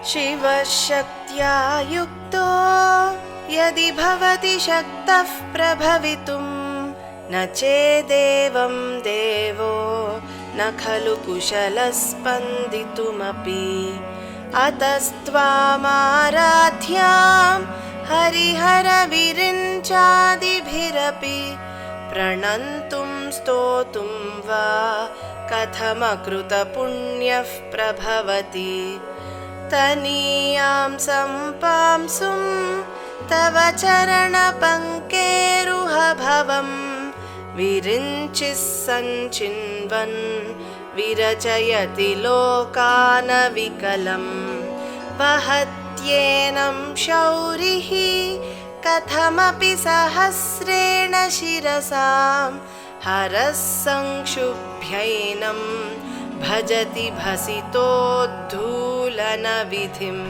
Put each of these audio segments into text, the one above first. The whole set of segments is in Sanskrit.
शिवशक्त्या युक्तो यदि भवति शक्तः प्रभवितुं न चेदेवं देवो न खलु कुशलः स्पन्दितुमपि। अतस्त्वामाराध्यां हरिहरविरिञ्चादिभिरपि प्रणन्तुं स्तोतुं वा कथमकृतपुण्यः प्रभवति। तनीयां सम्पांसुं तव चरणपङ्केरुहभवं विरिञ्चिः सञ्चिन्वन् विरचयति लोकानविकलं। वहत्येनं शौरिः कथमपि सहस्रेण शिरसां हरः संक्षुभ्यैनं भजति भसितोद्धूलनविधिम्।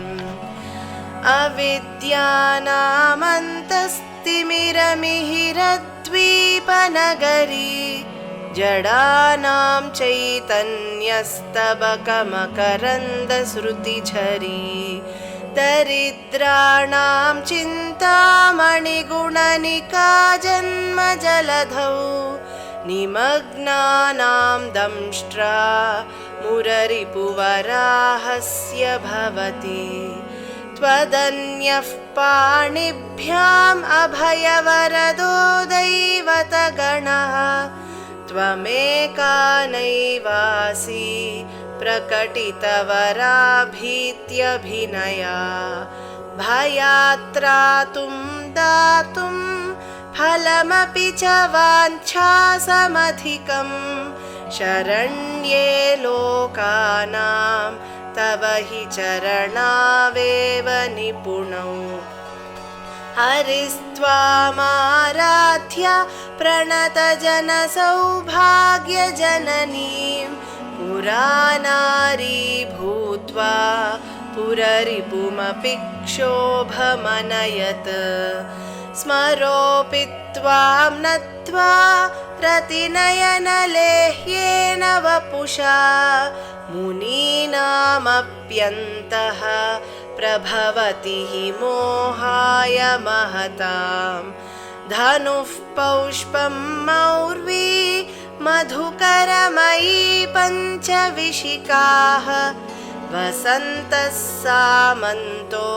अविद्यानामन्तस्तिमिरमिहिरद्वीपनगरी जडानां चैतन्यस्तबकमकरन्दश्रुतिझरी दरिद्राणां चिन्तामणिगुणनिका जन्मजलधौ निमग्नानां दंष्ट्रा मुररिपुवराहस्य भवति। त्वदन्यः पाणिभ्याम् अभयवरदो दैवतगणः त्वमेका नैवासि प्रकटितवराभीत्यभिनया। भयात्त्रातुं दातुं फलमपि च वाञ्छासमधिकं शरण्ये लोकानां तव हि चरणावेव निपुणौ। हरिस्त्वामाराध्य प्रणतजनसौभाग्यजननीं पुरानारी भूत्वा पुररिपुमपि क्षोभमनयत्। स्मरोऽपि त्वां नत्वा रतिनयनलेह्येन वपुषा मुनीनामप्यन्तः प्रभवति हि मोहाय महतां। धनुः पौष्पं मौर्वी मधुकरमयी पञ्चविशिकाः वसन्तः सामन्तो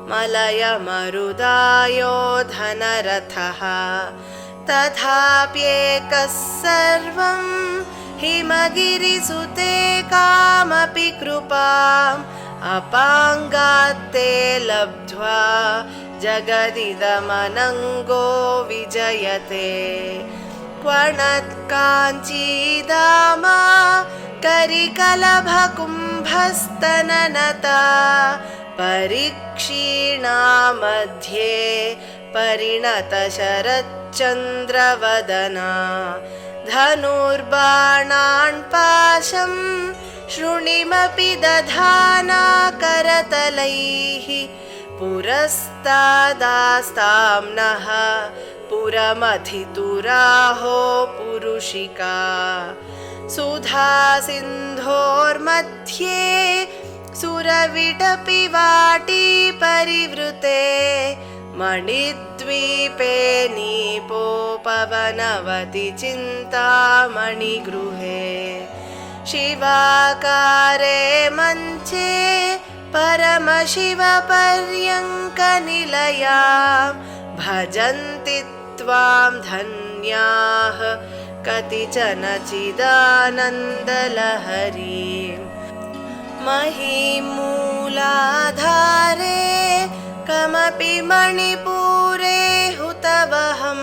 मलयमरुदायो धनरथः। तथाप्येकः सर्वं हिमगिरिसुते कामपि कृपाम् अपाङ्गात्ते लब्ध्वा जगदिदमनङ्गो विजयते। क्वणत्काञ्चीदामा करिकलभकुम्भस्तननता परिक्षीणा मध्ये परिणतशरच्चन्द्रवदना। धनुर्बाणान् पाशं शृणिमपि दधाना करतलैः पुरस्तादास्तां नः पुरमथितुराहो पुरुषिका। सुधासिन्धोर्मध्ये सुरविटपि वाटी परिवृते मणिद्वीपे नीपोपवनवति चिन्तामणिगृहे। शिवाकारे मञ्चे परमशिवपर्यङ्कनिलयां भजन्ति त्वां धन्याः कतिचन चिदानन्दलहरीं। महीमूलाधारे कमपि मणिपूरे हुतवहं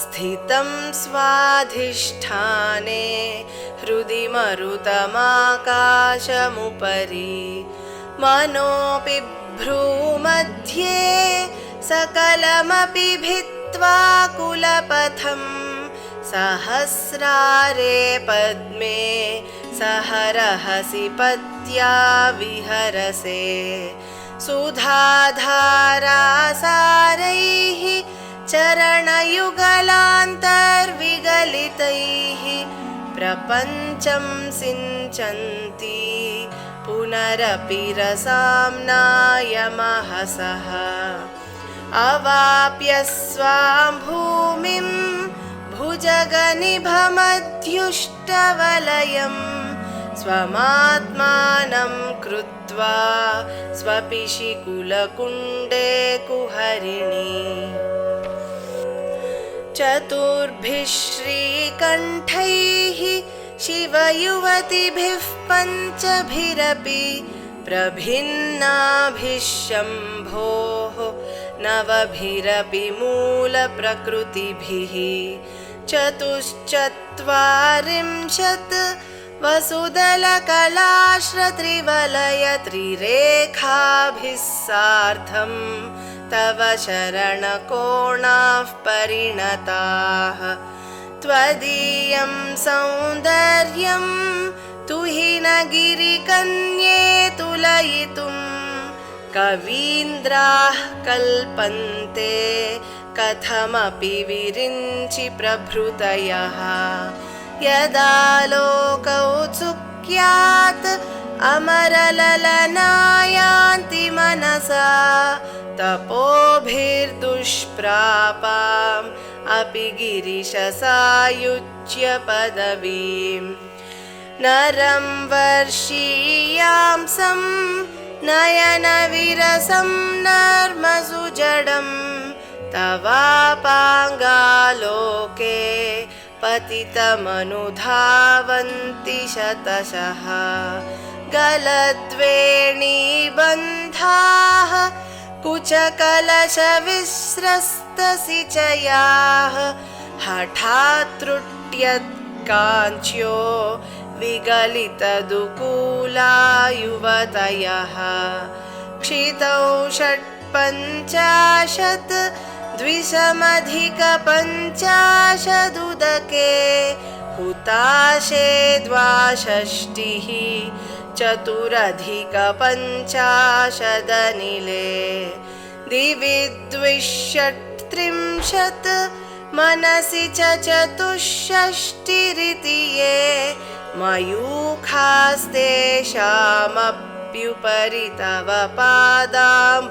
स्थितं स्वाधिष्ठाने हृदि मरुतमाकाशमुपरि। मनोऽपि भ्रूमध्ये सकलमपि भित्त्वा कुलपथं सहस्रारे पद्मे सहरहसि पत्या विहरसे। सुधाधारासारैः चरणयुगलान्तर्विगलितैः प्रपञ्चं सिञ्चन्ति पुनरपि रसाम्नायमहसः अवाप्य स्वां भूमिं भुजगनिभमध्युष्टवलयं स्वमात्मानं कृत्वा स्वपिशिकुलकुण्डे कुहरिणी चतुर्भिः श्रीकण्ठैः शिवयुवतिभिः पञ्चभिरपि प्रभिन्नाभिः शम्भोः नवभिरपि मूलप्रकृतिभिः चतुश्चत्वारिंशत् वसुदलकलाश्रत्रिवलयत्रिरेखाभिः सार्धं तव शरणकोणाः परिणताः त्वदीयं सौन्दर्यं तुहिनगिरिकन्ये तुलयितुं कवीन्द्राः कल्पन्ते कथमपि विरिञ्चि प्रभृतयः यदा लोकौत्सुक्यात् अमरललनायान्ति मनसा तपोभिर्दुष्प्रापाम् अपि गिरिशसायुज्य पदवीं नरं वर्षीयांसं नयनविरसं नर्मसुजडं तवापाङ्गालोके पतितमनुधावन्ति शतशः गलद्वेणीबन्धाः कुचकलशविस्रस्तसिचयाः हठात्त्रुट्यत्काञ्च्यो विगलितदुकूला युवतयः क्षितौ षट्पञ्चाशत् द्विशमधिकपञ्चाशदुदके हुताशे द्वाषष्टिः चतुरधिकपञ्चाशदनिले दिवि द्विषट्त्रिंशत् मनसि च चतुष्षष्टिरिति ये मयूखास्तेषामप्युपरि तव पादाम्बुजयुगम्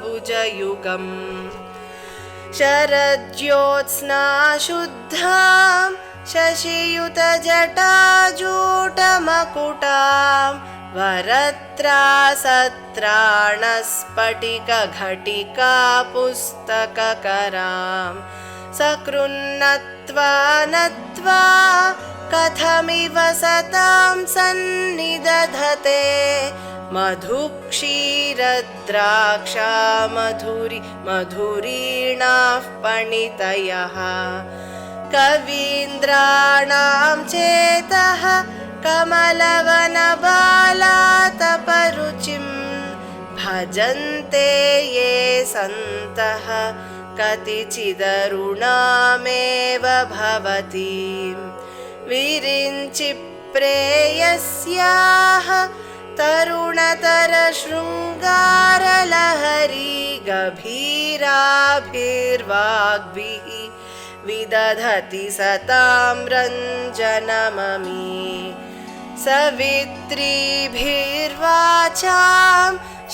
शरज्योत्स्ना शुद्धां शशियुतजटाजूटमकुटां वरत्रासत्राणस्फटिकघटिका पुस्तककरां सकृन्नत्वा नत्वा कथमिव सतां सन्निदधते मधुक्षीरद्राक्षा मधुरीणाः पणितयः कवीन्द्राणां चेतः कमलवनबालातपरुचिं भजन्ते ये सन्तः कतिचिदरुणामेव भवतीं विरिञ्चि प्रेयस्याः तरुणतरशृङ्गारलहरी गभीराभिर्वाग्भिः विदधति सतां रञ्जनममी सवित्रीभिर्वाचां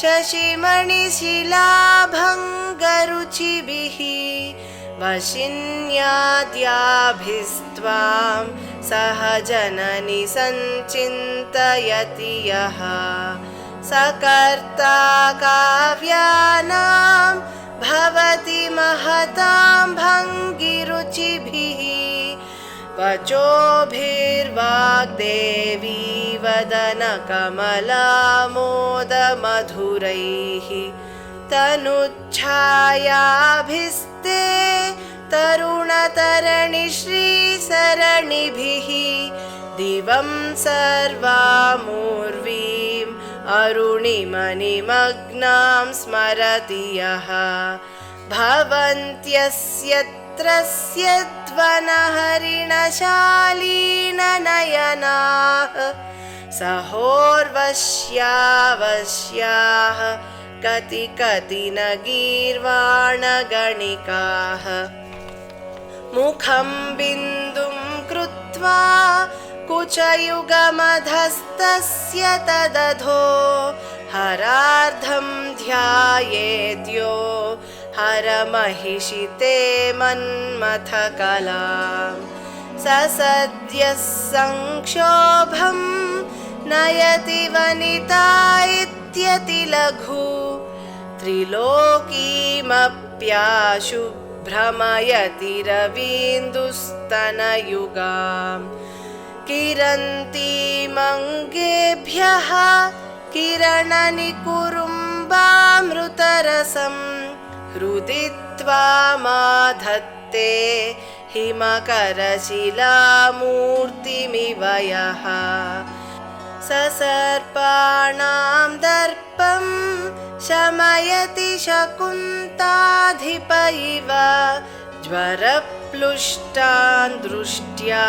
शशिमणिशिलाभङ्गरुचिभिः वशिन्याद्याभिस्त्वां सहजननि सञ्चिन्तयति यः सकर्ता काव्यानां भवति महतां भङ्गिरुचिभिः वचोभिर्वाग्देवी वदनकमलामोदमधुरैः तनुच्छायाभिस्ते तरुणतरणिश्रीसरणिभिः दिवं सर्वामूर्वीम् अरुणिमनिमग्नां स्मरति यः भवन्त्यस्यत्रस्यध्वनहरिणशालीननयनाः सहोर्वश्यावश्याः कति न गीर्वाणगणिकाः मुखं बिन्दुं कृत्वा कुचयुगमधस्तस्य तदधो हरार्धं ध्यायेद्यो हरमहिषिते मन्मथकलाम् स सद्यः संक्षोभं नयति वनिता इत्यतिलघु त्रिलोकीमप्याशु भ्रमयति रवीन्दुस्तनयुगाम् किरन्तीमङ्गेभ्यः किरणनिकुरुम्बामृतरसं हृदि त्वामाधत्ते हिमकरशिलामूर्तिमिव यः ससर्पाणां दर्पं शमयति शकुन्ताधिप इव ज्वरप्लुष्टान् दृष्ट्या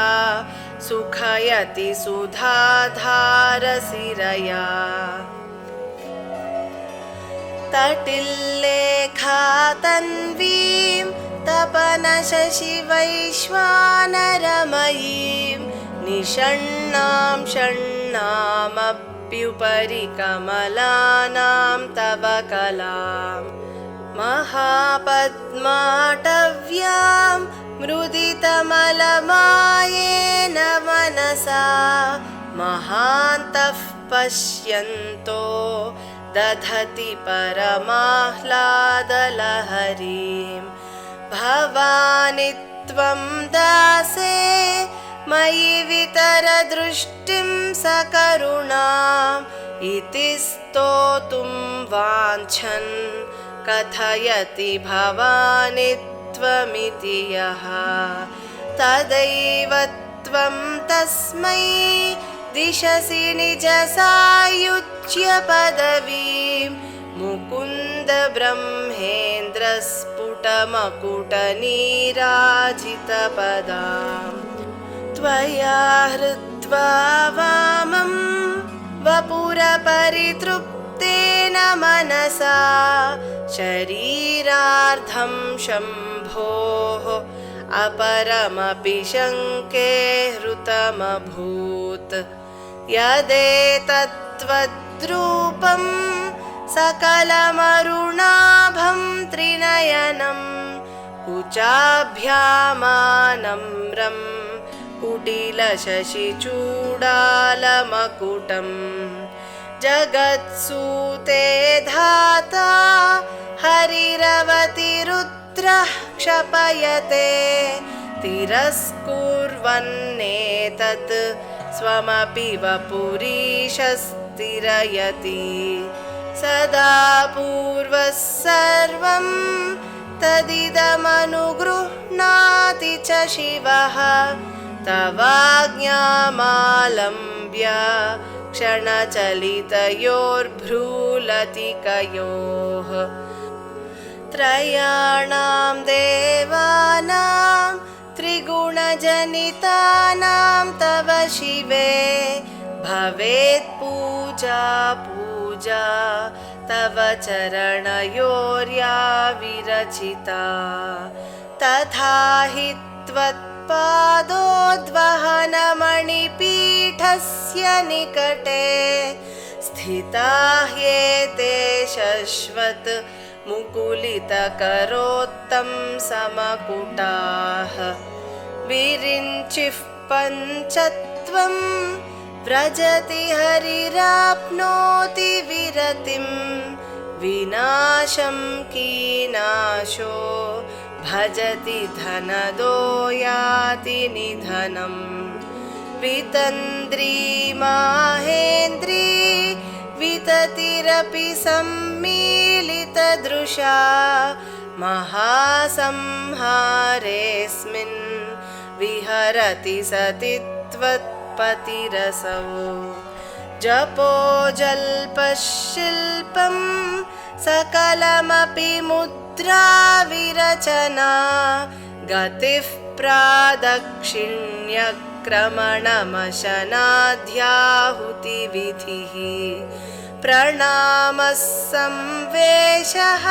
सुखयति सुधाधारसिरया तटिल्लेखातन्वीं तपनशशिवैश्वानरमयीं निषण्णां षण्णामप्युपरि कमलानां तव कलां महापद्माटव्यां मृदितमलमायेन मनसा महान्तः पश्यन्तो दधति परमाह्लादलहरीं भवानि त्वं दासे मयि वितरदृष्टिं सकरुणाम् इति स्तोतुं वाञ्छन् कथयति भवानि त्वमिति यः तदैव त्वं तस्मै दिशसि निजसायुज्य पदवीं मुकुन्द ब्रह्मेन्द्रस्फुटमकुटनीराजितपदां त्वया हृत्वा वामं वपुरपरितृप्तेन मनसा शरीरार्धं शम्भोः अपरमपि शङ्के हृतमभूत् यदेतत्त्वद्रूपं सकलमरुणाभं त्रिनयनं कुचाभ्यामानम्रं कुटिलशशिचूडालमकुटं जगत्सूते धाता हरिरवतिरुद्रः क्षपयते तिरस्कुर्वन्नेतत् स्वमपि वपुरीशस्तिरयति सदा पूर्वः सर्वं तदिदमनुगृह्णाति च शिवः तवाज्ञामालम्ब्य क्षणचलितयोर्भ्रूलतिकयोः त्रयाणां देवानां त्रिगुणजनितानां तव शिवे भवेत् पूजा पूजा तव चरणयोर्या विरचिता तथा हि त्वत्पादोद्वहनमणिपीठस्य निकटे स्थिता ह्येते शश्वत् मुकुलितकरोत्तं समकुटाः विरिञ्चिः पञ्चत्वं व्रजति हरिराप्नोति विरतिं विनाशं कीनाशो भजति धनदो याति निधनं वितन्द्री माहेन्द्री विततिरपि सम्मीलितदृशा महासंहारेऽस्मिन् विहरति सति त्वत्पतिरसौ जपो जल्पशिल्पं सकलमपि मुद्रा विरचना गतिः प्रादक्षिण्यक्रमणमशनाध्याहुतिविधिः प्रणामः संवेशः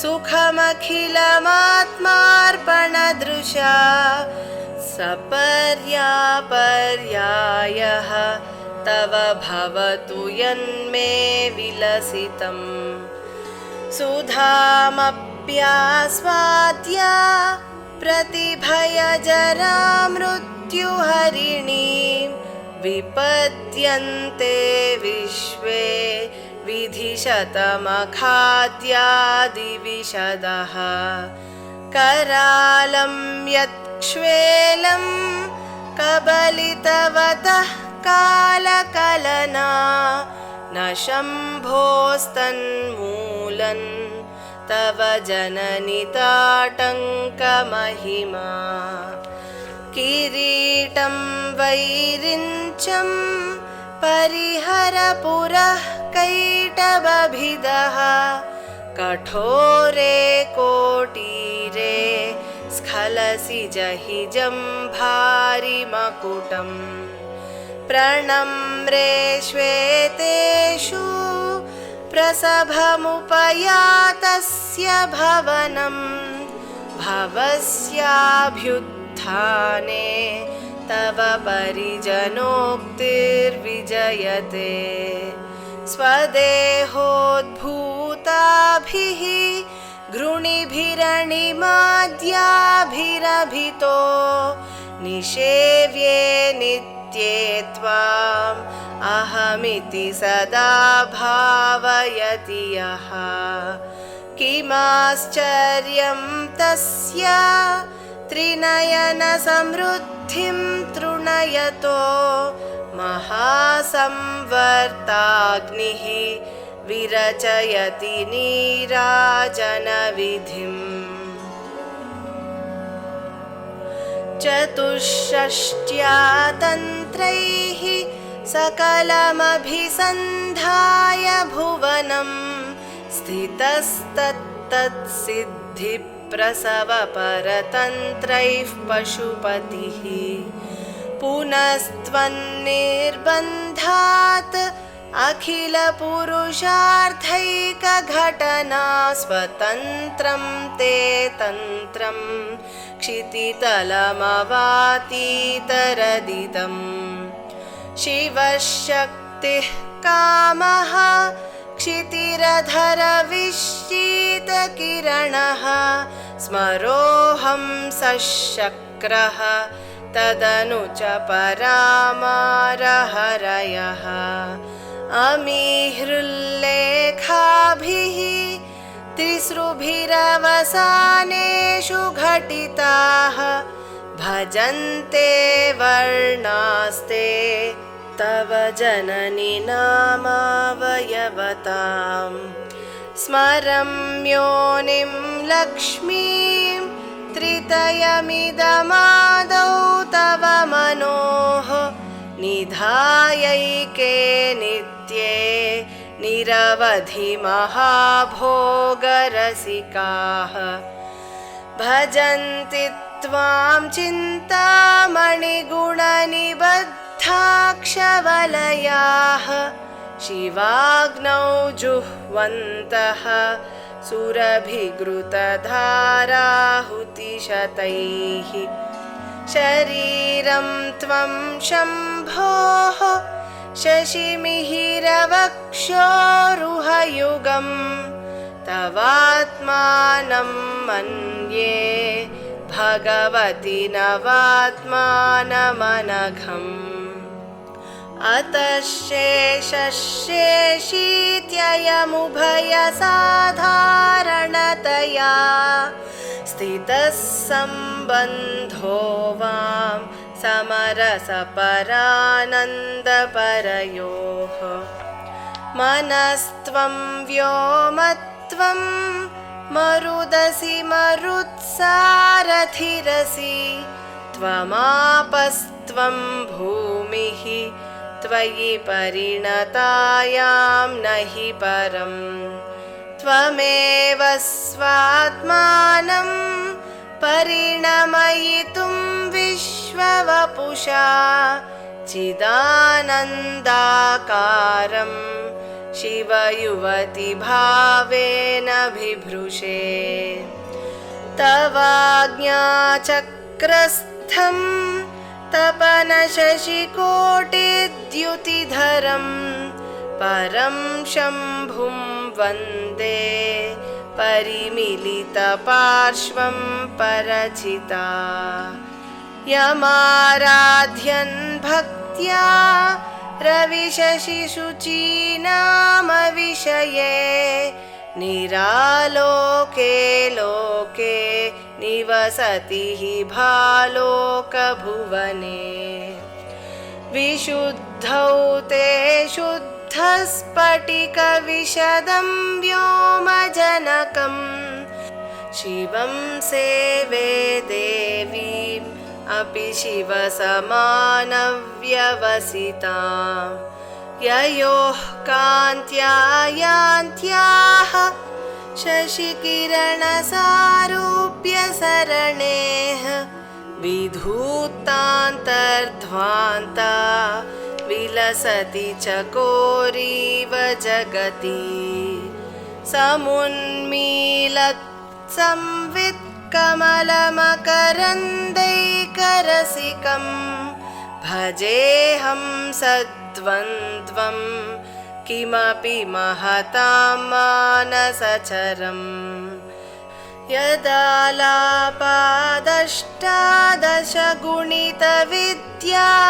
सुखमखिलमात्मार्पणदृशा सपर्यापर्यायः तव भवतु यन्मे विलसितम् सुधामप्यास्वाद्य प्रतिभयजरामृत्युहरिणीं विपद्यन्ते विश्वे विधिशतमखाद्यादिविशदः करालं यत्क्ष्वेलं कबलितवतः कालकलना न शम्भोस्तन्मूलन् तव जननिताटङ्कमहिमा किरीटं वैरिञ्चं परिहर पुरः कैटभभिदः कठोरे कोटीरे स्खलसि जहिजं भारिमकुटम् प्रणम्रे श्वेतेषु प्रसभमुपयातस्य भवनं भवस्याभ्युत्थाने तव परिजनोक्तिर्विजयते स्वदेहोद्भूताभिः घृणिभिरणिमाद्याभिरभितो निषेव्ये नित्ये त्वाम् अहमिति सदा भावयति यः किमाश्चर्यं तस्य त्रिनयनसमृद्धिं तृणयतो महासंवर्ताग्निः विरचयति नीराजनविधिम् चतुष्षष्ट्या तन्त्रैः सकलमभिसन्धाय भुवनं स्थितस्तत्तत्सिद्धिप्रसवपरतन्त्रैः पशुपतिः पुनस्त्वन्निर्बन्धात् अखिलपुरुषार्थैकघटना स्वतन्त्रं ते तन्त्रं क्षितितलमवातीतरदिदम् शिवशक्तिः कामः क्षितिरधरविश्चितकिरणः स्मरोऽहं सशक्रः तदनु च परामारहरयः अमीहृल्लेखाभिः तिसृभिरवसानेषु घटिताः भजन्ते वर्णास्ते तव जननि नामावयवताम् स्मरं योनिं लक्ष्मीं त्रितयमिदमादौ तव मनोः निधायैके नित्ये निरवधि महाभोगरसिकाः भजन्ति त्वां चिन्तामणिगुणनिबद्धाक्षवलयाः शिवाग्नौ जुह्वन्तः सुरभिघृतधाराहुतिशतैः शरीरं त्वं शम्भोः शशिमिहिरवक्षोरुहयुगं तवात्मानं मन्ये भगवति नवात्मानमनघम् अतः शेषशेषीत्ययमुभयसाधारणतया स्थितः सम्बन्धो वां समरसपरानन्दपरयोः मनस्त्वं व्योमत्वं मरुदसि मरुत्सारथिरसि त्वमापस्त्वं भूमिः त्वयि परिणतायां नहि परम् त्वमेव स्वात्मानं परिणमयितुं विश्ववपुषा चिदानन्दाकारं शिवयुवति भावेन बिभृशे तवाज्ञाचक्रस्थं तपनशशिकोटिद्युतिधरं परं शम्भुं वन्दे परिमिलितपार्श्वं परचिता यमाराध्यन् भक्त्या रविशशिशुचीनामविषये निरालोके लोके निवसति हि भालोकभुवने विशुद्धौ ते शुद्धस्फटिकविशदं व्योमजनकं शिवं सेवे देवीम् अपि शिवसमानव्यवसितां ययोः कान्त्या यान्त्याः शशिकिरणसारूप्यसरणेः विधूतान्तर्ध्वान्ता विलसति चकोरीव जगति समुन्मीलत्संवित् कमलमकरन्दैकरसिकं भजेऽहं सद्वन्द्वं किमपि महतां मानसचरम्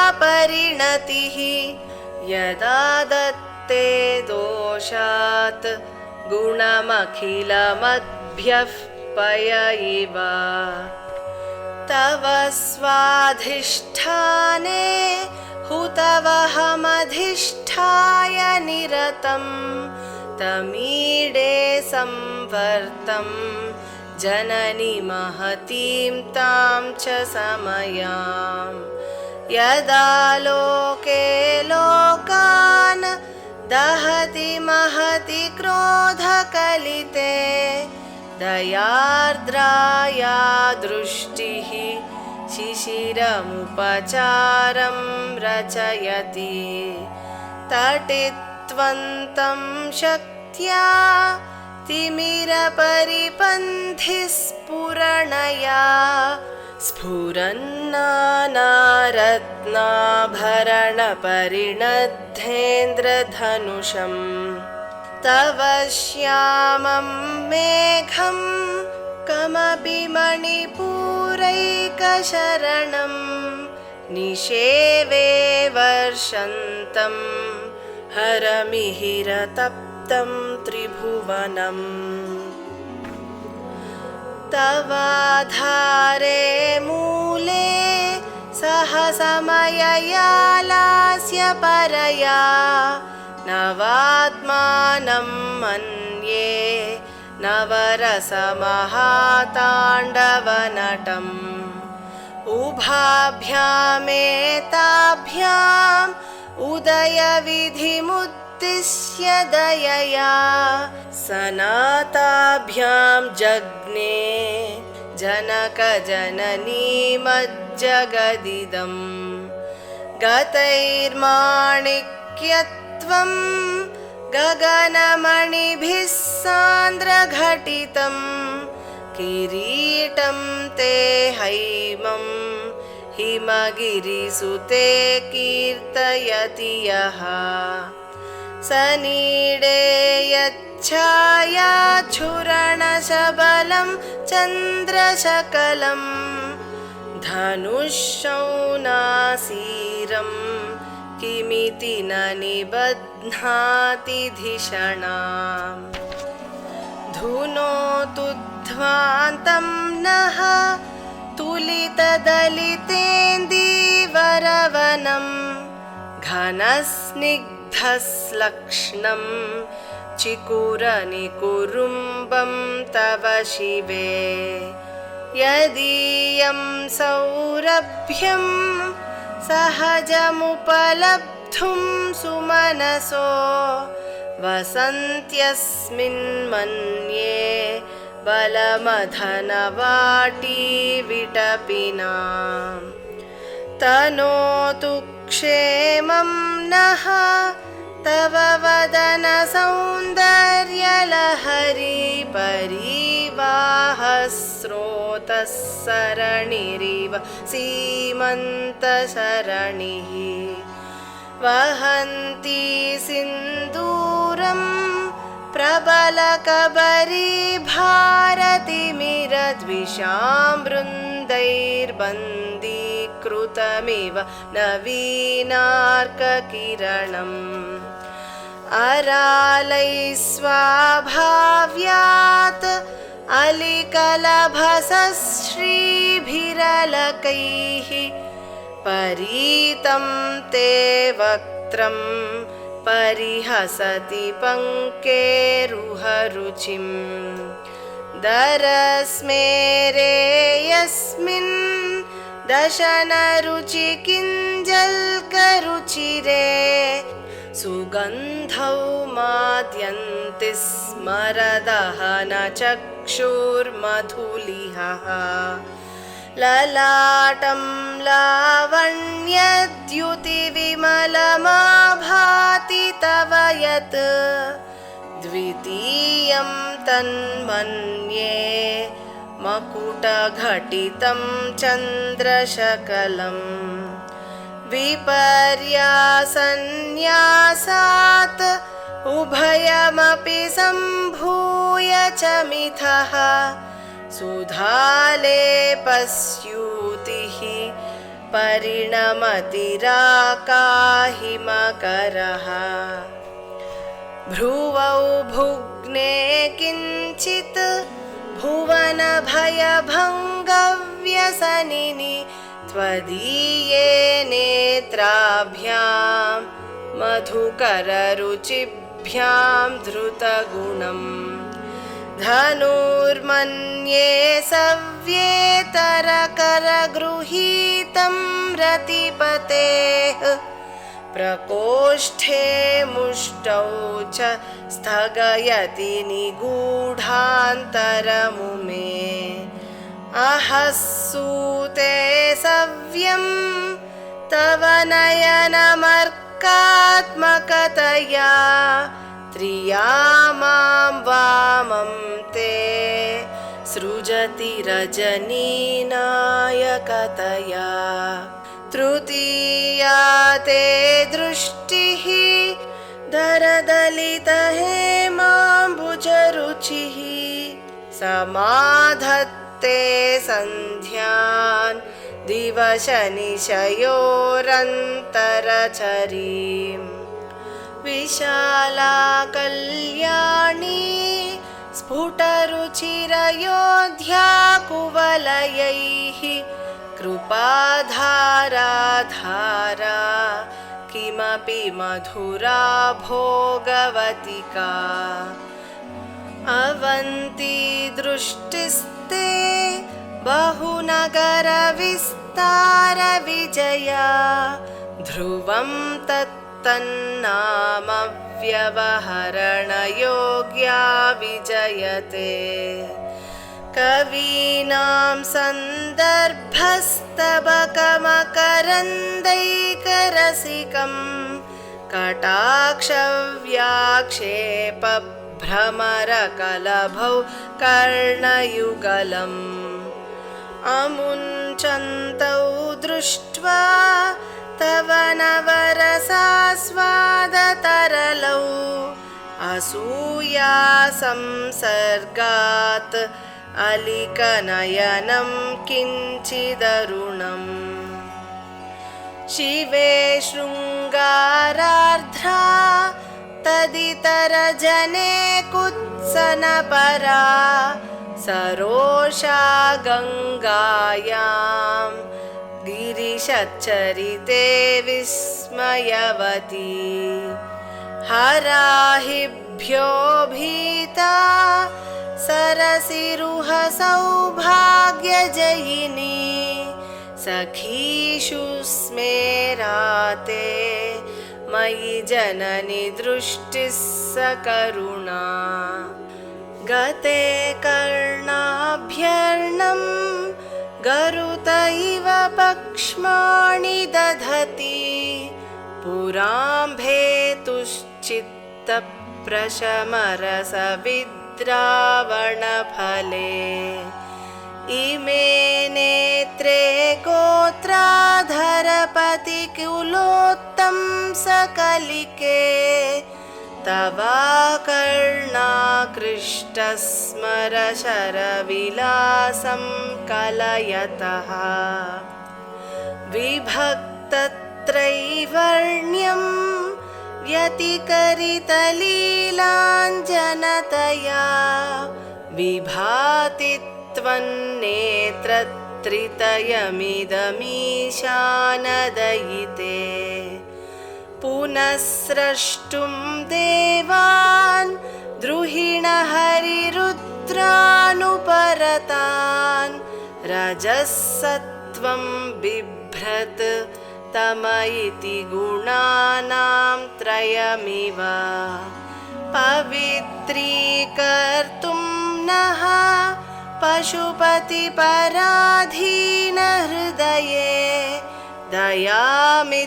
यदालापादष्टादशगुणितविद्यापरिणतिः यदा दत्ते दोषात् गुणमखिलमद्भ्यः पय इव तव स्वाधिष्ठाने हुतवहमधिष्ठाय निरतं तमीडे संवर्तं जननी महतीं तां च समयां यदा लोके लोकान् दहति महति क्रोधकलिते दयार्द्राया दृष्टिः शिशिरमुपचारं रचयति तटित्वन्तं शक्त्या तिमिरपरिपन्थिस्फुरणया स्फुरन्नानारत्नाभरणपरिणद्धेन्द्रधनुषम् तव श्यामं मेघं कमपि मणिपूरैकशरणं निषेवे वर्षन्तं हरमिहिरतप्तं त्रिभुवनम् तवाधारे मूले सहसमयया लास्य परया नवात्मानं मन्ये नवरसमहाताण्डवनटम् उभाभ्यामेताभ्याम् उदयविधिमुद्दिश्य दयया सनाताभ्यां जज्ञे जनकजननीमज्जगदिदम् गतैर्माणिक्यत्वं गगनमणिभिः सान्द्रघटितं किरीटं ते हैमं हिमगिरिसुते कीर्तयति यः सनीडे यच्छायाच्छुरणशबलं चन्द्रशकलं धनुःशौनासीरं किमिति न निबध्नाति धिषणाम् धुनोतुध्वान्तं नः तुलितदलितेन्दीवरवनं घनस्निग्धस्लक्ष्णं चिकुरनिकुरुम्बं तव शिवे यदीयं सौरभ्यं सहजमुपलब्धुं सुमनसो वसन्त्यस्मिन् मन्ये बलमधनवाटी विटपिनां तनोतु क्षेमं नः तव वदन सौन्दर्यलहरी परिवाहस्रोतः सरणिरिव सीमन्तसरणिः वहन्ती सिन्दूरं प्रबलकबरी भारतिमिरद्विषां वृन्दैर्बन्दीकृतमिव नवीनार्ककिरणम् अरालैः स्वाभाव्यात् अलिकलभसश्रीभिरलकैः परीतं ते वक्त्रं परिहसति पङ्केरुहरुचिं दरस्मेरे यस्मिन् दशनरुचिकिञ्जल्करुचिरे सुगन्धौ माद्यन्ति स्मरदहनचक्षुर्मधुलिहः ललाटं लावण्यद्युतिविमलमाभाति तव यत् द्वितीयं तन्मन्ये मकुटघटितं चन्द्रशकलम् विपर्यासन्न्यासात् उभयमपि सम्भूय च मिथः सुधालेपस्यूतिः परिणमतिराकाहिमकरः भ्रुवौ भुग्ने किञ्चित् भुवनभयभङ्गव्यसनिनि त्वदीये नेत्राभ्यां मधुकररुचिभ्यां धृतगुणम् धनुर्मन्ये सव्येतरकरगृहीतं रतिपतेः प्रकोष्ठे मुष्टौ च स्थगयति निगूढान्तरमुमे अहस्सूते सव्यं तव नयनमर्कात्मकतया त्रियामां वामं ते सृजति रजनीनायकतया तृतीया ते दृष्टिः दरदलितहेमाम्बुजरुचिः समाधत्ते सन्ध्यान् दिवशनिशयोरन्तरचरीम् विशाला कल्याणी स्फुटरुचिरयोध्याकुवलयैः कृपाधाराधारा किमपि मधुरा भोगवतिका अवन्ती दृष्टिस्ते बहुनगरविस्तारविजया ध्रुवं तन्नामव्यवहरणयोग्या विजयते कवीनां सन्दर्भस्तबकमकरन्दैकरसिकं कटाक्षव्याक्षेपभ्रमरकलभौ कर्णयुगलम् अमुञ्चन्तौ दृष्ट्वा तव नवरसास्वादतरलौ असूया संसर्गात् अलिकनयनं किञ्चिदरुणम् शिवे शृङ्गारार्द्रा तदितरजने कुत्सनपरा सरोषा गङ्गायां गिरिशच्चरिते विस्मयवती हराहिभ्यो भीता सरसिरुह सौभाग्यजयिनी सखीषु स्मेराते मयि जननि दृष्टिः सकरुणा गते कर्णाभ्यर्णं गरुत इव पक्ष्माणि दधति पुराम्भेतुश्चित्तप्रशमरसविद्रावणफले इमे नेत्रे गोत्राधरपतिकुलोत्तं सकलिके तवाकर्णाकृष्टस्मरशरविलासं कलयतः विभक्तत्रैवर्ण्यं व्यतिकरितलीलाञ्जनतया विभाति त्वन्नेत्रत्रितयमिदमीशानदयिते पुनःस्रष्टुं देवान् द्रुहिणहरिरुद्रानुपरतान् रजःसत्त्वं बिभ्रत् तम इति गुणानां त्रयमिव पवित्रीकर्तुं नः पशुपतिपराधीनहृदये दयामित्रैर्नेत्रैः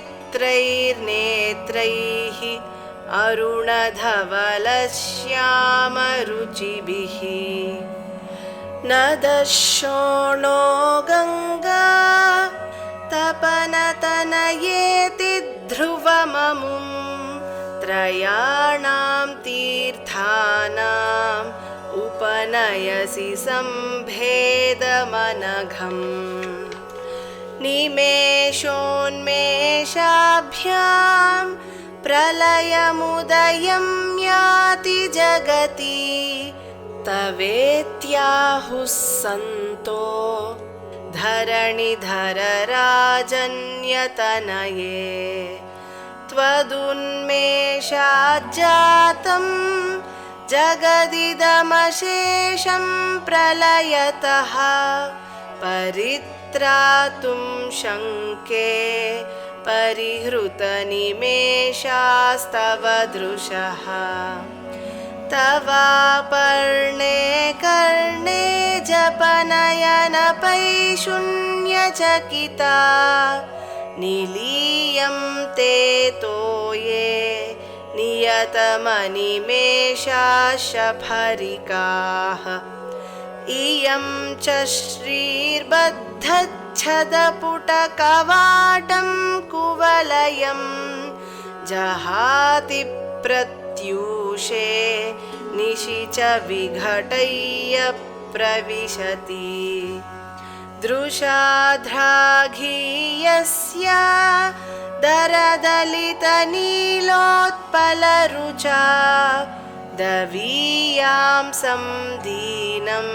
अरुणधवलश्यामरुचिभिः न दर्शोणो गङ्गा तपनतनयेति ध्रुवममुं त्रयाणां तीर्थानाम् उपनयसि सम्भेदमनघम् निमेषोन्मेषाभ्यां प्रलयमुदयं याति जगति तवेत्याहुः सन्तो धरणिधरराजन्यतनये त्वदुन्मेषाज्जातं जगदिदमशेषं प्रलयतः परित्रातुं शङ्के परिहृतनिमेषास्तव दृशः तवापर्णे कर्णे जपनयनपैशून्यचकिता निलीयं ते तोये नियतमनिमेषाशफरिकाः इयं च श्रीर्बद्धच्छदपुटकवाटं कुवलयं जहाति प्रत्यूषे निशि च विघटय्य प्रविशति दृशाध्राघीयस्य दरदलितनीलोत्पलरुचा दवीयां संदीनं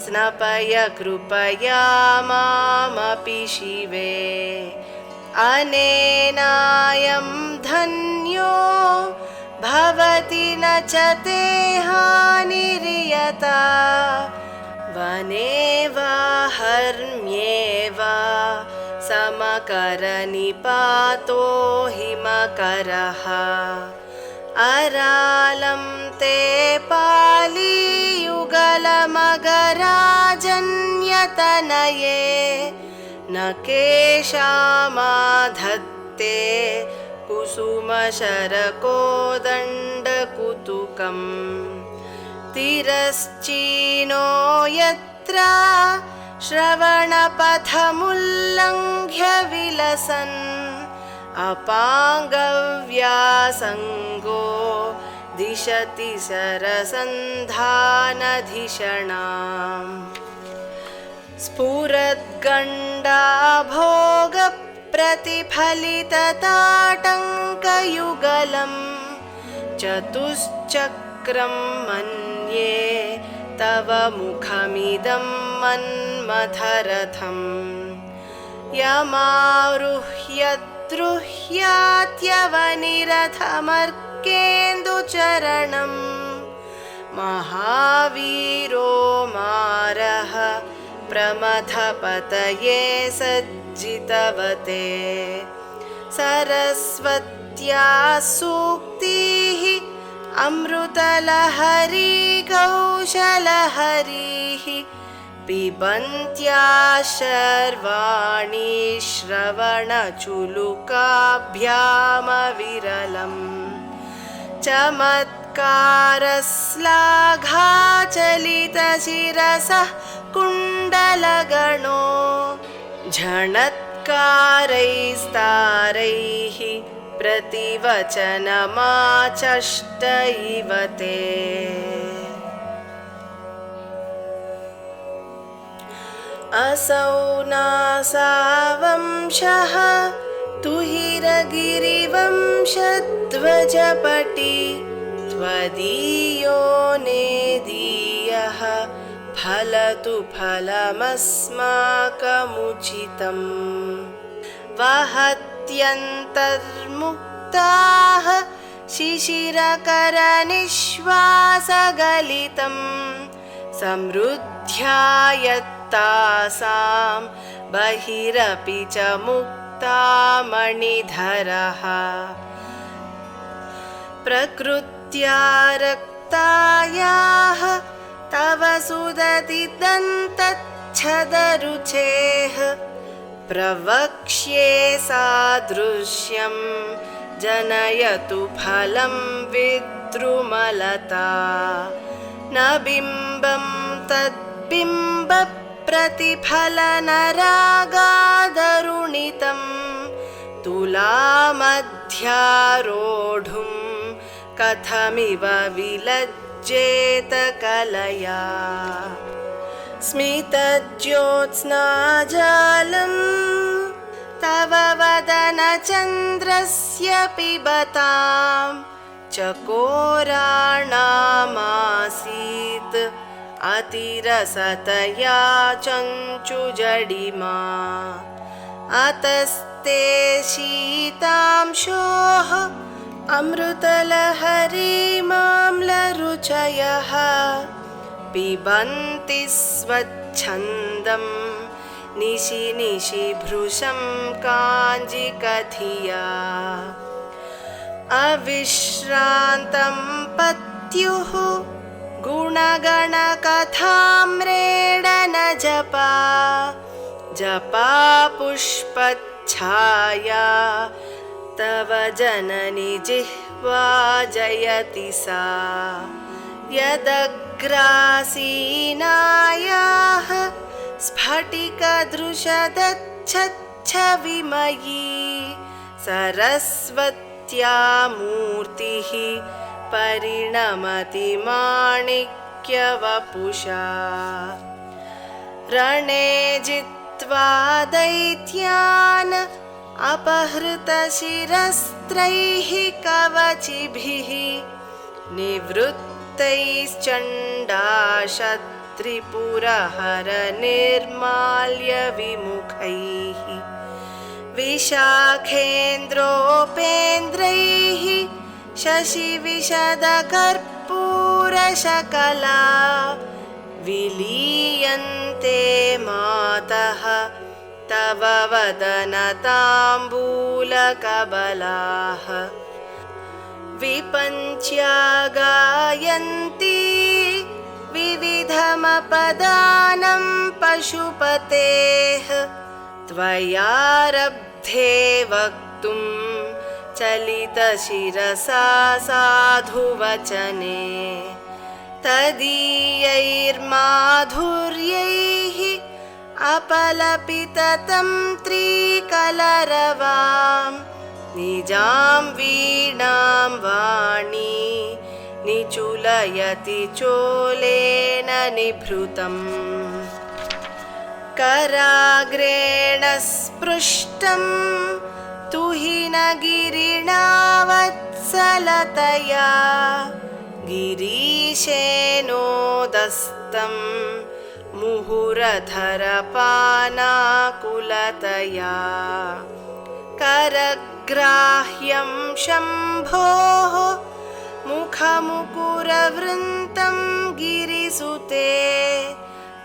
स्नपय कृपया मामपि शिवे अनेनायं धन्यो भवति न च ते हानिर्यता वने वा हर्म्ये वा समकरनिपातो हिमकरः अरालं ते पालीयुगलमगराजन्यतनये न केषामाधत्ते कुसुमशरकोदण्डकुतुकम् तिरश्चीनो यत्र श्रवणपथमुल्लङ्घ्य विलसन् अपाङ्गव्यासङ्गो दिशति सरसन्धानधिषणाम् स्फुरद्गण्डाभोगप्रतिफलितताटङ्कयुगलं चतुश्चक्रं मन्ये तव मुखमिदं मन्मथरथम् यमारुह्यद्रुह्यात्यवनिरथमर्केन्दुचरणं महावीरो मारः प्रमथपतये सज्जितवते सरस्वत्या सूक्तिः अमृतलहरी कौशलहरिः पिबन्त्या शर्वाणि श्रवणचुलुकाभ्यामविरलम् चमत्कारश्लाघाचलितशिरसः कुण्डलगणो झणत्कारैस्तारैः प्रतिवचनमाचष्ट इव ते असौ नासावंशः तुहिरगिरिवंशध्वजपटी त्वदीयो नेदीयः फलतु फलमस्माकमुचितम् वहत्यन्तर्मुक्ताः शिशिरकरनिश्वासगलितं समृद्ध्यायत्तासां बहिरपि च मुक्तामणिधरः प्रकृत्या रक्तायाः तव सुदतिदन्तच्छदरुचेः प्रवक्ष्ये सादृश्यं जनयतु फलं विद्रुमलता न बिम्बं तद्बिम्बप्रतिफलनरागादरुणितं तुलामध्यारोढुं कथमिव विलज्जेत कलया स्मितज्योत्स्नाजालं तव वदनचन्द्रस्य पिबतां चकोराणामासीत् अतिरसतया चञ्चुजडिमा अतस्ते शीतांशोः अमृतलहरीमाम्लरुचयः पिबन्ति स्वच्छन्दं निशि निशि भृशं काञ्जिकधिया अविश्रान्तं पत्युः गुणगणकथाम्रेडन जपा जपा पुष्पच्छाया तव जननि जिह्वा जयति सा यदग्रासीनायाः स्फटिकदृशदच्छच्छविमयी सरस्वत्या मूर्तिः परिणमति माणिक्यवपुषा रणे जित्वा दैत्यान् अपहृतशिरस्त्रैः कवचिभिः निवृत्तैश्चण्डाशत्रिपुरहरनिर्माल्यविमुखैः विशाखेन्द्रोपेन्द्रैः शशिविशदकर्पूरशकला विलीयन्ते मातः तव वदनताम्बूलकबलाः विपञ्च्या गायन्ती विविधमपदानं पशुपतेः त्वयारब्धे वक्तुं चलितशिरसा साधुवचने तदीयैर्माधुर्यैः अपलपिततन्त्रीकलरवां निजां वीणां वाणी निचुलयति चोलेन निभृतम् कराग्रेण स्पृष्टं तुहिनगिरिणावत्सलतया गिरीशेनोदस्तं मुहुरधरपानाकुलतया करग्राह्यं शम्भोः मुखमुकुरवृन्तं गिरिसुते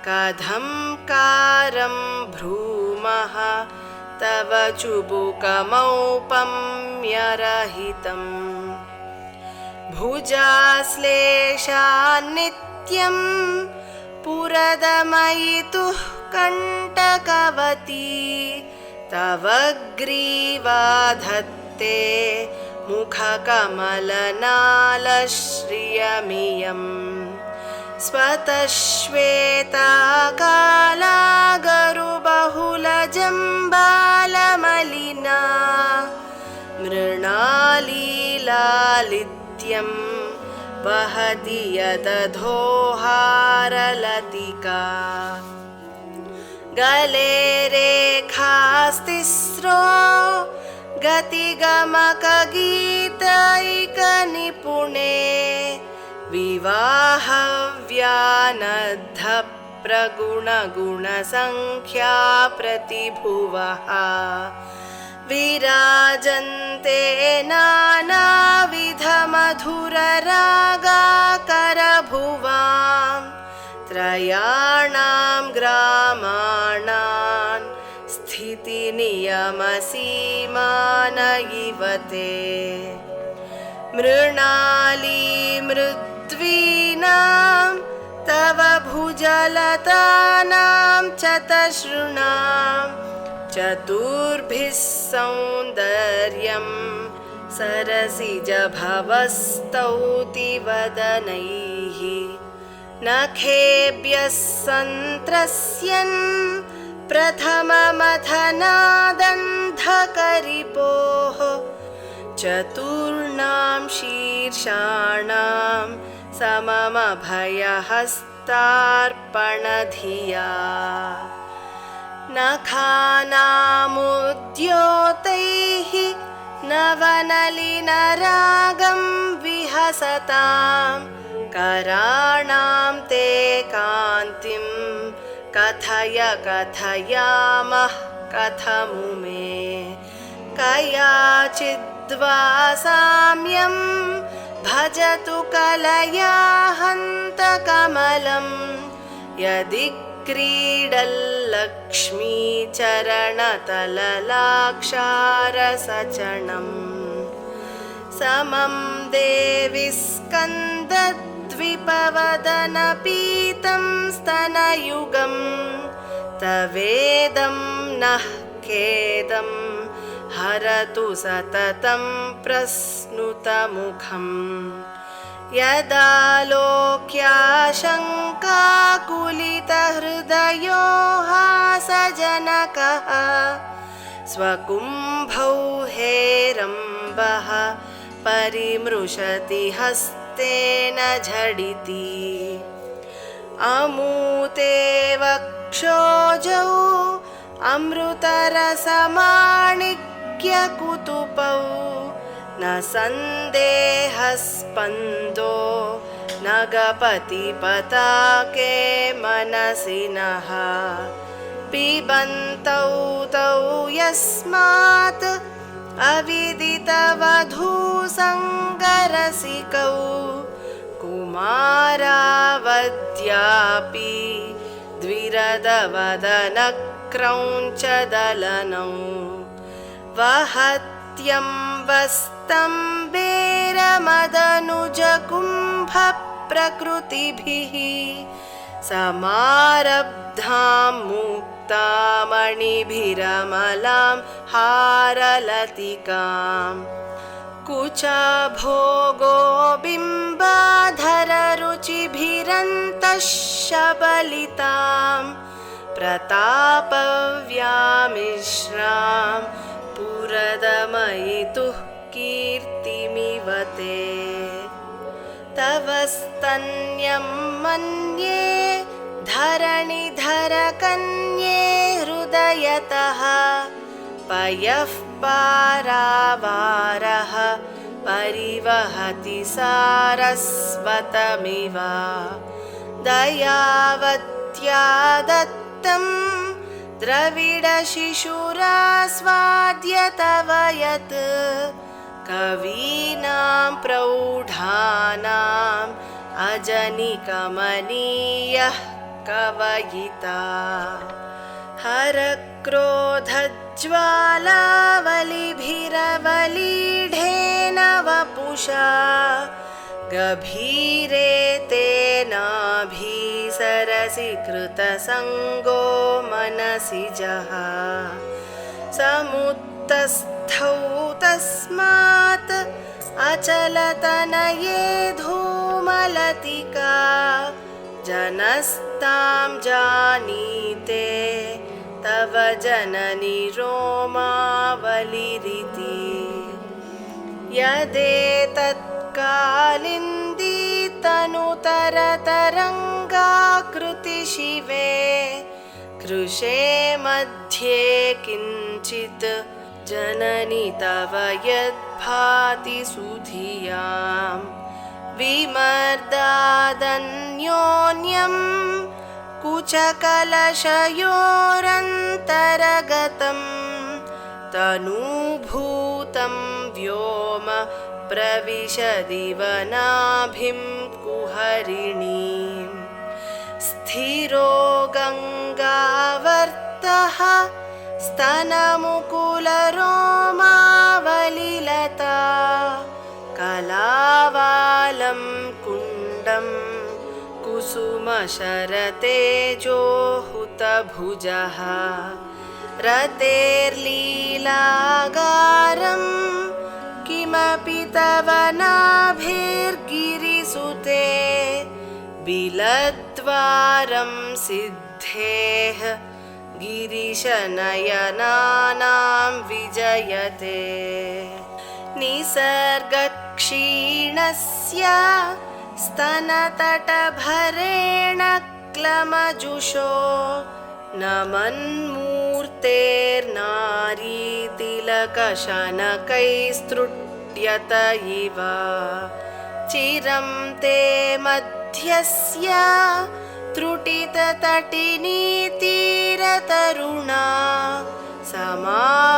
कथंकारं भ्रूमः तव चुबुकमौपम्यरहितम् भुजाश्लेषा नित्यं पुरदमयितुः कण्टकवती तव ग्रीवाधत्ते मुखकमलनालश्रियमियम् स्वतश्वेताकाला गरुबहुलजम्बालमलिना मृणालीलालित्यं वहति यदधोहारलतिका गले रेखास्तिस्रो गतिगमकगीतैकनिपुणे विवाहव्यानद्धप्रगुणगुणसङ्ख्या प्रतिभुवः विराजन्ते नानाविधमधुररागाकरभुवां त्रयाणां ग्रामाणां स्थितिनियमसीमान इव ते मृणालीमृद्वीनां तव भुजलतानां चतसृणां चतुर्भिः सौन्दर्यं सरसिजभवस्तौति वदनैः नखेभ्यः सन्त्रस्यन् प्रथममथनादन्धकरिपोः चतुर्णां शीर्षाणां सममभयहस्तार्पणधिया नखानामुद्योतैः नवनलिनरागं विहसतां कराणां ते कान्तिं कथय कथयामः कथमुमे कयाचिद्वा साम्यं भजतु कलया हन्तकमलं यदि क्रीडल्लक्ष्मीचरणतललाक्षारसचणम् समं देवि स्कन्दद्विपवदनपीतं स्तनयुगं तवेदं नः खेदं हरतु सततं प्रस्नुतमुखम् यदालोक्याशङ्काकुलितहृदयो हासजनकः स्वकुम्भौ हेरम्बः परिमृशति हस्तेन झटिति अमूते वक्षोजौ अमृतरसमाणिक्यकुतुपौ न सन्देहस्पन्दो नगपतिपताके मनसि नः पिबन्तौ तौ यस्मात् अविदितवधूसङ्गरसिकौ कुमारावद्यापि द्विरदवदनक्रौञ्चदलनौ वहत्यम्बस्तम्बेरमदनुजकुम्भप्रकृतिभिः समारब्धां मुक्तामणिभिरमलां हारलतिकां कुचभोगो बिम्बाधररुचिभिरन्तः शबलितां प्रतापव्यामिश्रां पुरदमयितुः कीर्तिमिव ते तव स्तन्यं मन्ये धरणिधरकन्ये हृदयतः पयः पारावारः परिवहति सारस्वतमिव दयावत्या दत्तं द्रविडशिशुरास्वाद्य तव यत् कवीनां प्रौढानाम् अजनिकमनीयः कवयिता हरक्रोधज्वालावलिभिरवलीढेन वपुषा गभीरे तेनाभिसरसि कृतसङ्गो मनसि जः समुत्तस्थौ तस्मात् अचलतनये धूमलतिका जनस्तां जानीते तव जननि रोमावलिरिति यदेतत्कालिन्दी तनुतरतरङ्गाकृति शिवे कृशे मध्ये किञ्चित् जननि तव यद्भाति सुधियां विमर्दादन्योन्यं कुचकलशयोरन्तरगतं तनुभूतं व्योम प्रविशदिव नाभिं कुहरिणीं स्थिरो गङ्गावर्तः स्तनमुकुलरोमावलिलता कलावालं कुण्डं कुसुमशरतेजोहुतभुजः रतेर्लीलागारं किमपि तव नाभिर्गिरिसुते बिलद्वारं सिद्धेः गिरिशनयनानां विजयते निसर्गक्षीणस्य स्तनतटभरेण क्लमजुषो नमन्मूर्तेर्नारीतिलकशनकैस्तृट्यत इव चिरं ते मध्यस्य त्रुटिततटिनीतीरतरुणा समावस्थास्थेम्नो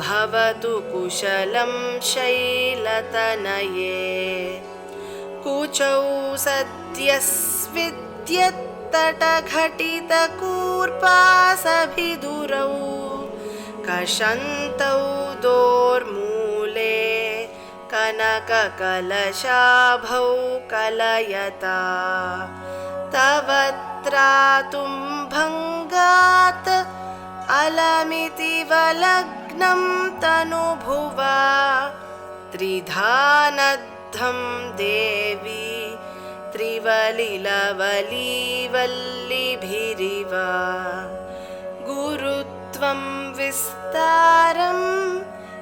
भवतु कुशलं शैलतनये कुचौ सद्यस्विद्यत्तटघटितकूर्पासभिदुरौ कषन्तौ दोर्मूले कनककलशाभौ कलयता तव त्रातुं भङ्गात् अलमिति वलग्नं तनुभुवा त्रिधानद्धं देवी त्रिवलिलवलीवल्लिभिरिव गुरुत्वं विस्तारं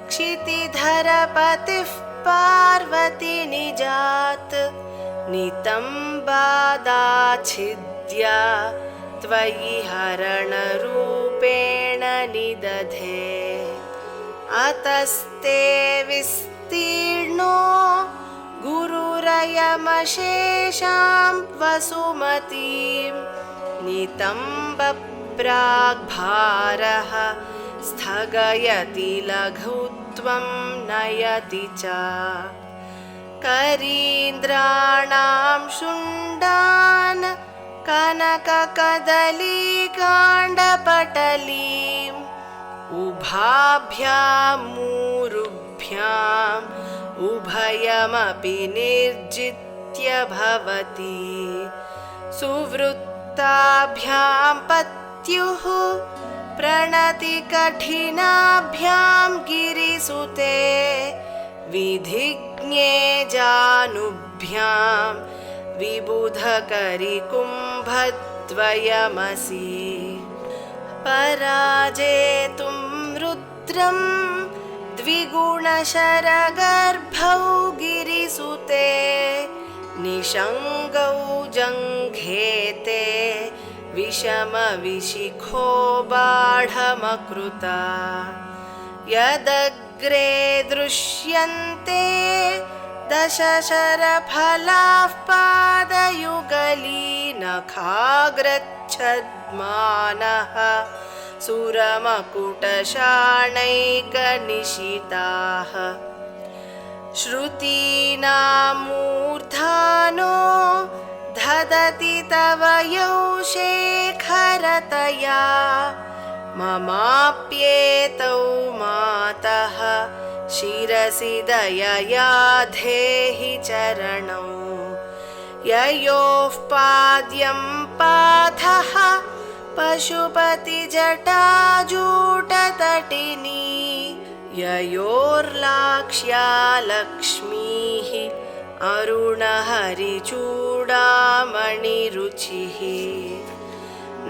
क्षितिधरपतिः पार्वती निजात् नितम्बादाच्छिद्या त्वयि हरणरूपेण निदधे अतस्ते विस्तीर्णो गुरुरयमशेषां वसुमतीं नितम्बप्राग्भारः स्थगयति लघुत्वं नयति च करीन्द्राणां शुण्डान् कनककदलीकाण्डपटलीम् उभाभ्यामूरुभ्याम् उभयमपि निर्जित्य भवति सुवृत्ताभ्यां पत्युः प्रणतिकठिनाभ्यां गिरिसुते विधिज्ञे जानुभ्यां विबुधकरिकुम्भद्वयमसि पराजेतुं रुद्रं द्विगुणशरगर्भौ गिरिसुते निषङ्गौ जङ्घेते विषमविशिखो बाढमकृता यदग्रे दृश्यन्ते दशशरफलाः पादयुगली नखाग्रच्छद्मानः सुरमकुटशाणैकनिशिताः श्रुतीनामूर्धानो ददति तव यौ शेखरतया ममाप्येतौ मातः शिरसि दयया धेहि चरणौ ययोः पाद्यं पाथः पशुपतिजटाजूटतटिनी ययोर्लाक्ष्या लक्ष्मीः अरुणहरिचूडामणिरुचिः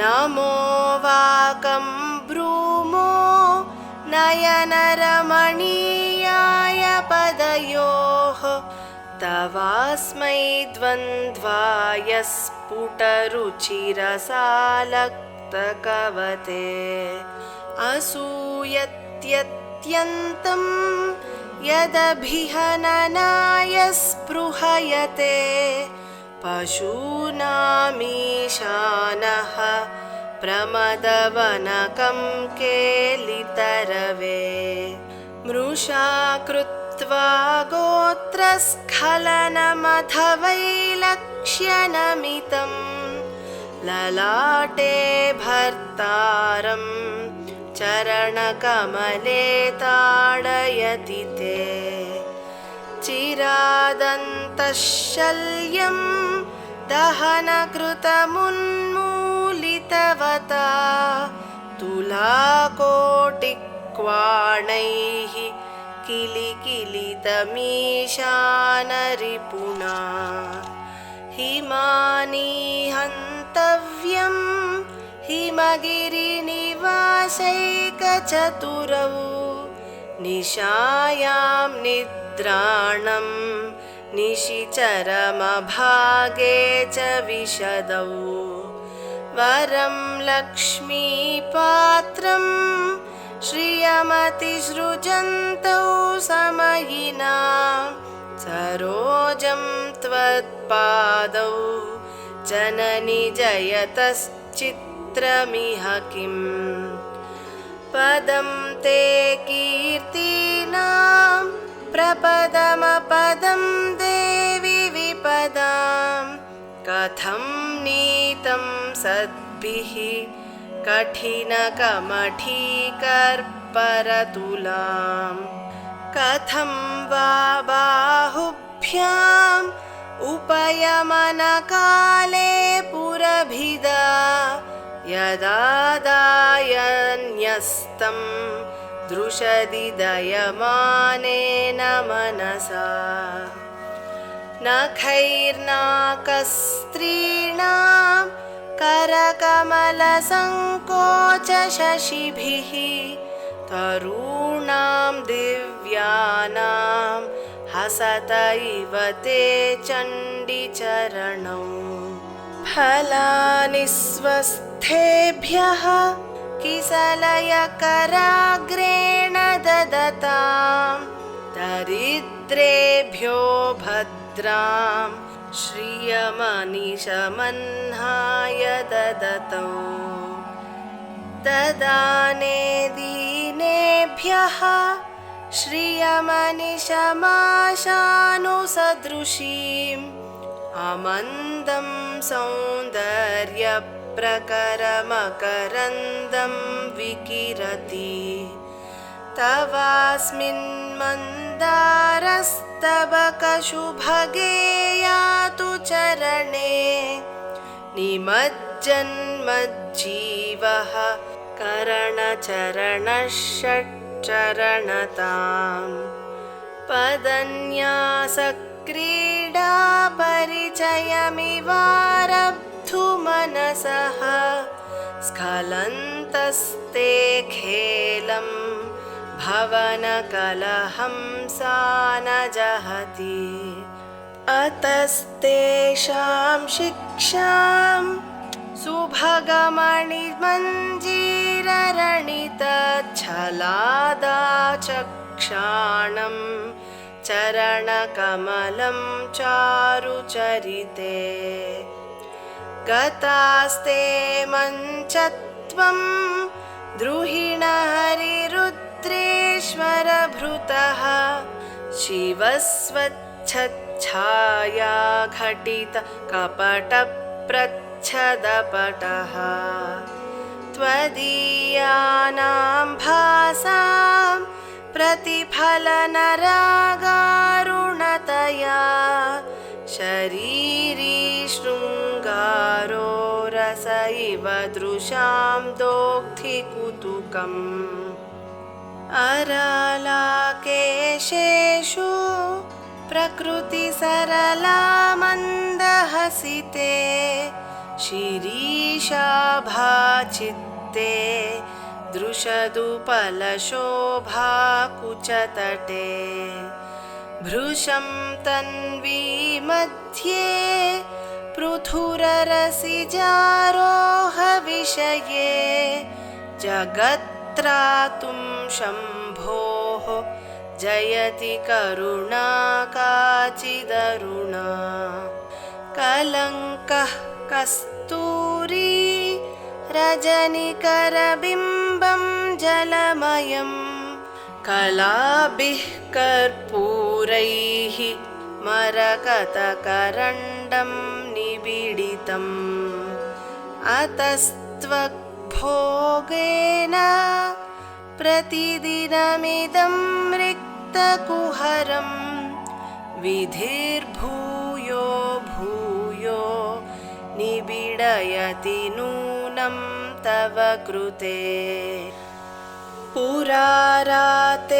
नमो वाकं ब्रूमो नयनरमणीयाय पदयोः तवास्मै द्वन्द्वाय स्फुटरुचिरसालक्तकवते असूयत्यत्यन्तं यदभिहननाय स्पृहयते पशूनामीशानः प्रमदवनकं केलितरवे मृषा कृत्वा गोत्रस्खलनमथवैलक्ष्यनमितं ललाटे भर्तारं चरणकमले ताडयति ते चिरादन्तशल्यं दहनकृतमुन्मूलितवता तुलाकोटिक्वाणैः किलिकिलितमीशानरिपुणा हिमानि हन्तव्यं हिमगिरिनिवासैकचतुरौ निशायां निद्राणं निशिचरमभागे च विशदौ वरं लक्ष्मीपात्रं श्रियमतिसृजन्तौ समयिना सरोजं त्वत्पादौ जननि जयतश्चित्रमिह किम् पदं ते कीर्तीनां प्रपदमपदं देवि विपदां कथं नीतं सद्भिः कठिनकमठीकर्परतुलां कथं वा बाहुभ्याम् उपयमनकाले पुरभिदा यदादायन्यस्तं दृशदि दयमानेन मनसा नखैर्नाकस्त्रीणां करकमलसङ्कोचशशिभिः तरूणां दिव्यानां हसत इव ते चण्डीचरणौ फलानि स्वस्थेभ्यः किसलयकराग्रेण ददतां दरिद्रेभ्यो भद्रां श्रियमनिशमह्नाय ददतौ ददाने दीनेभ्यः श्रियमनिशमाशानुसदृशीम् अमन्दं सौन्दर्यप्रकरमकरन्दं विकिरति तवास्मिन् मन्दारस्तबकशुभगे यातु चरणे निमज्जन्मज्जीवः करणचरणषट्चरणताम् पदन्यासक्रीडा परिचयमिवारब्धु मनसः स्खलन्तस्ते खेलं भवनकलहं सा न जहति अतस्तेषां शिक्षां सुभगमणिमञ्जीररणितच्छलादाचक्षाणं चरणकमलं चारुचरिते गतास्ते मञ्चत्वं द्रुहिणहरिरुद्रेश्वरभृतः शिवस्वच्छच्छाया घटित कपटप्रच्छदपटः त्वदीयानां भासां प्रतिफलनरागारुणतया शरीरी शृङ्गारो रस इव दृशां दोग्धिकुतुकम् अरालाकेशेषु प्रकृतिसरला मन्दहसिते शिरीशाभाचित्ते दृशदुपलशोभाकुचतटे भृशं तन्वी मध्ये पृथुररसिजारोहविषये जगत्त्रातुं शम्भोः जयति करुणा काचिदरुणा कलङ्कः कस्तूरी रजनिकरबिम्बं जलमयं कलाभिः कर्पूरैः मरकतकरण्डं निबिडितम् अतस्त्वग्भोगेन प्रतिदिनमिदं रिक्तकुहरं विधिर्भूयो भूयो निबिडयति नूनं तव कृते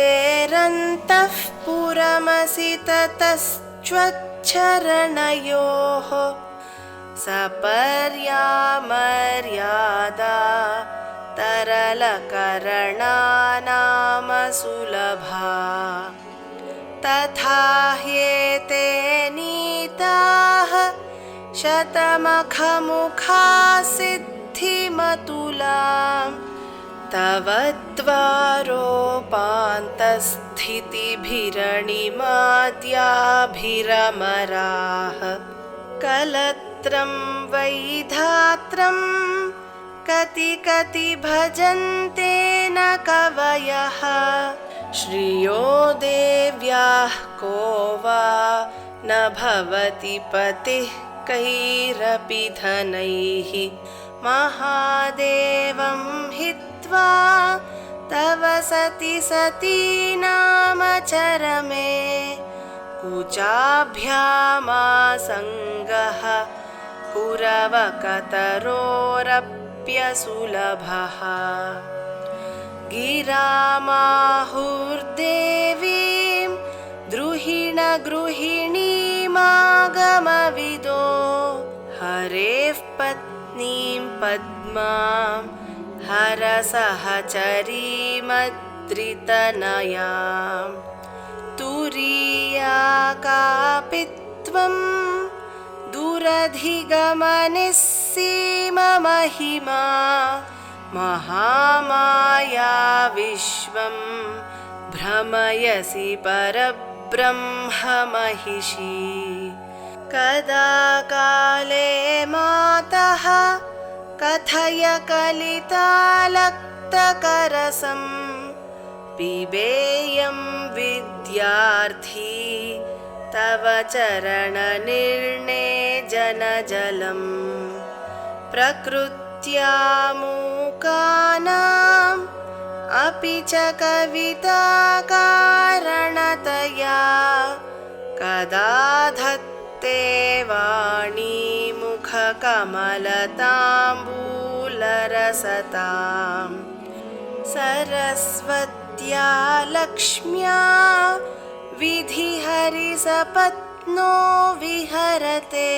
पुरारातेरन्तः पुरमसि ततश्च्वच्छरणयोः सपर्यामर्यादा तरलकरणानामसुलभा तथा ह्येते नीताः शतमखमुखा सिद्धिमतुलां तव द्वारोपान्तस्थितिभिरणिमाद्याभिरमराः कलत्रं वैधात्रं कति कति भजन्ते न कवयः श्रियो देव्याः को वा न भवति पतिः कैरपि धनैः महादेवं हित्वा तव सति सतीनामचरमे कुचाभ्यामासङ्गः कुरवकतरोरप्यसुलभः गिरामाहुर्देवीं द्रुहिणगृहिणीमागमविदो हरेः पत्नीं पद्मां हरसहचरीमद्रितनयां तुरीया कापि त्वं दुरधिगमनिस्सीममहिमा महामाया विश्वं भ्रमयसि परब्रह्ममहिषी कदा काले मातः कथय कलितालक्तकरसं पिबेयं विद्यार्थी तव चरणनिर्णेजनजलं प्रकृत्या मूकानाम् अपि च कविताकारणतया कदा धत्ते वाणी मुखकमलताम्बूलरसतां सरस्वत्या लक्ष्म्या विधिहरिसपत्नो विहरते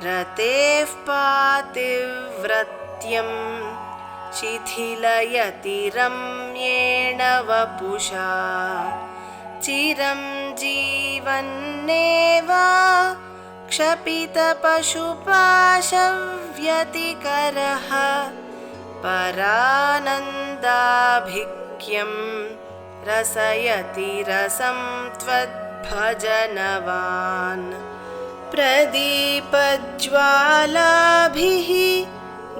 रतेः पातिव्रत्यं शिथिलयति रम्येण वपुषा चिरं जीवन्नेव क्षपितपशुपाशव्यतिकरः परानन्दाभिक्यं रसयति रसं त्वद्भजनवान् प्रदीपज्वालाभिः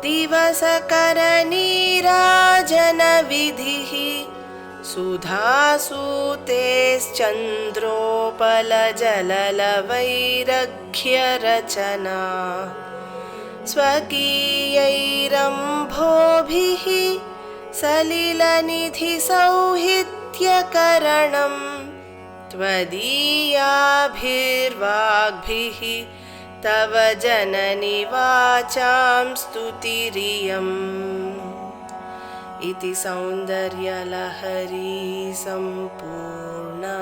दिवसकरनीराजनविधिः सुधासूतेश्चन्द्रोपलजललवैरघ्यरचना स्वकीयैरम्भोभिः सलिलनिधिसौहित्यैर्विभूषितः नित्यकरणं त्वदीयाभिर्वाग्भिः तव जननि वाचां स्तुतिरियम् इति सौन्दर्यलहरी सम्पूर्णा।